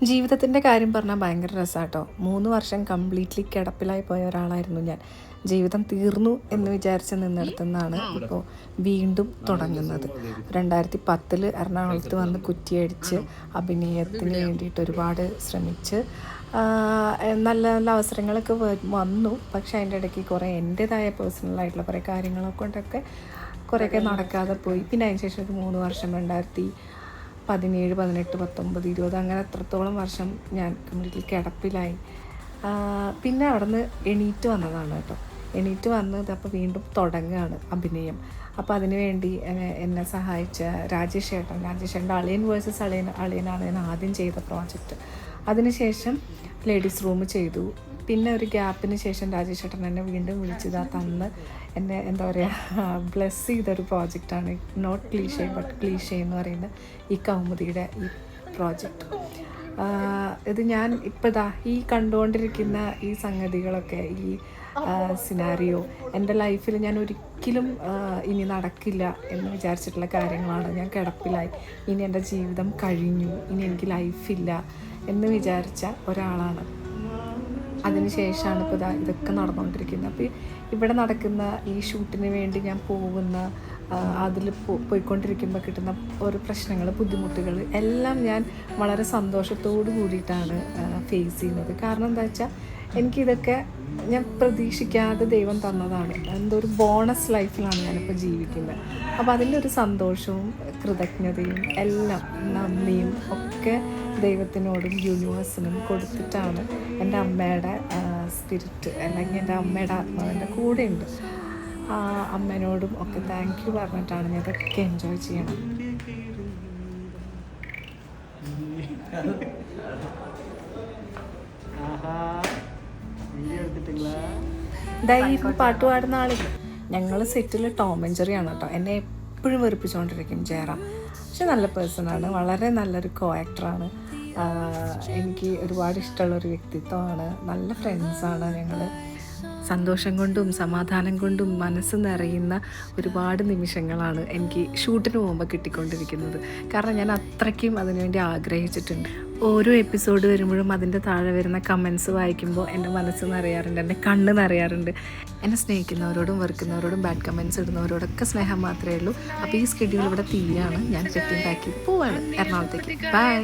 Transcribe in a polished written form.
ജീവിതത്തിൻ്റെ കാര്യം പറഞ്ഞാൽ ഭയങ്കര രസമാട്ടോ. 3 വർഷം കംപ്ലീറ്റ്ലി കിടപ്പിലായി പോയ ഒരാളായിരുന്നു ഞാൻ. ജീവിതം തീർന്നു എന്ന് വിചാരിച്ച് നിന്നിടത്തുനിന്നാണ് ഇപ്പോൾ വീണ്ടും തുടങ്ങുന്നത്. 2010 എറണാകുളത്ത് വന്ന് കുറ്റിയടിച്ച് അഭിനയത്തിന് വേണ്ടിയിട്ട് ഒരുപാട് ശ്രമിച്ച് നല്ല നല്ല അവസരങ്ങളൊക്കെ വന്നു. പക്ഷേ അതിൻ്റെ ഇടയ്ക്ക് കുറേ എൻ്റേതായ പേഴ്സണലായിട്ടുള്ള കുറേ കാര്യങ്ങളൊക്കെ കൊണ്ടൊക്കെ കുറേയൊക്കെ നടക്കാതെ പോയി. പിന്നെ അതിന് ശേഷം ഒരു 3 വർഷം 2017, 18, 19, 20 അങ്ങനെ എത്രത്തോളം വർഷം ഞാൻ കംപ്ലീറ്റ്ലി കിടപ്പിലായി. പിന്നെ അവിടെ നിന്ന് എണീറ്റ് വന്നതാണ് കേട്ടോ. എണീറ്റ് വന്നത് അപ്പോൾ വീണ്ടും തുടങ്ങുകയാണ് അഭിനയം. അപ്പോൾ അതിന് വേണ്ടി എന്നെ സഹായിച്ച രാജേഷേട്ടൻ്റെ അളിയൻ വേഴ്സസ് അളിയനാണ് ഞാൻ ആദ്യം ചെയ്ത പ്രോജക്റ്റ്. അതിനുശേഷം ലേഡീസ് റൂം ചെയ്തു. പിന്നെ ഒരു ഗ്യാപ്പിന് ശേഷം രാജേഷേട്ടൻ എന്നെ വീണ്ടും വിളിച്ചത് തന്ന് എന്നെ എന്താ പറയുക ബ്ലെസ് ചെയ്തൊരു പ്രോജക്റ്റാണ് നോട്ട് ക്ലീഷേ ബട്ട് ക്ലീഷേ എന്ന് പറയുന്ന ഈ കൗമുദിയുടെ ഈ പ്രോജക്റ്റ്. ഇത് ഞാൻ ഇപ്പോൾ ഈ കണ്ടുകൊണ്ടിരിക്കുന്ന ഈ സംഗതികളൊക്കെ ഈ സിനാരിയോ എൻ്റെ ലൈഫിൽ ഞാൻ ഒരിക്കലും ഇനി നടക്കില്ല എന്ന് വിചാരിച്ചിട്ടുള്ള കാര്യങ്ങളാണ്. ഞാൻ കിടപ്പിലായി, ഇനി എൻ്റെ ജീവിതം കഴിഞ്ഞു, ഇനി എനിക്ക് ലൈഫില്ല എന്ന് വിചാരിച്ച ഒരാളാണ്. അതിനുശേഷമാണ് ഇപ്പോൾ ഇതൊക്കെ നടന്നുകൊണ്ടിരിക്കുന്നത്. അപ്പോൾ ഇവിടെ നടക്കുന്ന ഈ ഷൂട്ടിന് വേണ്ടി ഞാൻ പോകുന്ന അതിൽ പോയിക്കൊണ്ടിരിക്കുമ്പോൾ കിട്ടുന്ന ഓരോ പ്രശ്നങ്ങൾ, ബുദ്ധിമുട്ടുകൾ എല്ലാം ഞാൻ വളരെ സന്തോഷത്തോടു കൂടിയിട്ടാണ് ഫേസ് ചെയ്യുന്നത്. കാരണം എന്താ വെച്ചാൽ എനിക്കിതൊക്കെ ഞാൻ പ്രതീക്ഷിക്കാതെ ദൈവം തന്നതാണ്. എന്തോ ഒരു ബോണസ് ലൈഫിലാണ് ഞാനിപ്പോൾ ജീവിക്കുന്നത്. അപ്പോൾ അതിൻ്റെ ഒരു സന്തോഷവും കൃതജ്ഞതയും എല്ലാം നന്ദിയും ഒക്കെ ദൈവത്തിനോടും യൂണിവേഴ്സിനും കൊടുത്തിട്ടാണ് എൻ്റെ അമ്മയുടെ സ്പിരിറ്റ് അല്ലെങ്കിൽ എൻ്റെ അമ്മയുടെ ആത്മാവിൻ്റെ കൂടെയുണ്ട്. ആ അമ്മേനോടും ഒക്കെ താങ്ക് യു പറഞ്ഞിട്ടാണ് ഞാൻ ഇതൊക്കെ എൻജോയ് ചെയ്യണം. ഈ പാട്ട് പാടുന്ന ആളില്ല. ഞങ്ങൾ സെറ്റിൽ ടോം ആൻഡ് ജെറിയാണ് കേട്ടോ. എന്നെ എപ്പോഴും വെറുപ്പിച്ചുകൊണ്ടിരിക്കും ജയറാം. പക്ഷെ നല്ല പേഴ്സണാണ്, വളരെ നല്ലൊരു കോ ആക്ടറാണ്. എനിക്ക് ഒരുപാട് ഇഷ്ടമുള്ളൊരു വ്യക്തിത്വമാണ്. നല്ല ഫ്രണ്ട്സാണ് ഞങ്ങൾ. സന്തോഷം കൊണ്ടും സമാധാനം കൊണ്ടും മനസ്സ് നിറയുന്ന ഒരുപാട് നിമിഷങ്ങളാണ് എനിക്ക് ഷൂട്ടിന് പോകുമ്പോൾ കിട്ടിക്കൊണ്ടിരിക്കുന്നത്. കാരണം ഞാൻ അത്രയ്ക്കും അതിനുവേണ്ടി ആഗ്രഹിച്ചിട്ടുണ്ട്. ഓരോ എപ്പിസോഡ് വരുമ്പോഴും അതിൻ്റെ താഴെ വരുന്ന കമൻസ് വായിക്കുമ്പോൾ എൻ്റെ മനസ്സ് നിറയാറുണ്ട്, എൻ്റെ കണ്ണ് നിറയാറുണ്ട്. എന്നെ സ്നേഹിക്കുന്നവരോടും വെറുക്കുന്നവരോടും ബാഡ് കമൻസ് ഇടുന്നവരോടൊക്കെ സ്നേഹം മാത്രമേ ഉള്ളൂ. അപ്പോൾ ഈ സ്കെഡ്യൂൾ ഇവിടെ തീയാണ്. ഞാൻ സെറ്റിംഗ് പാക്ക് ചെയ്ത് പോവാണ് എറണാകുളത്തേക്ക്. ബൈ.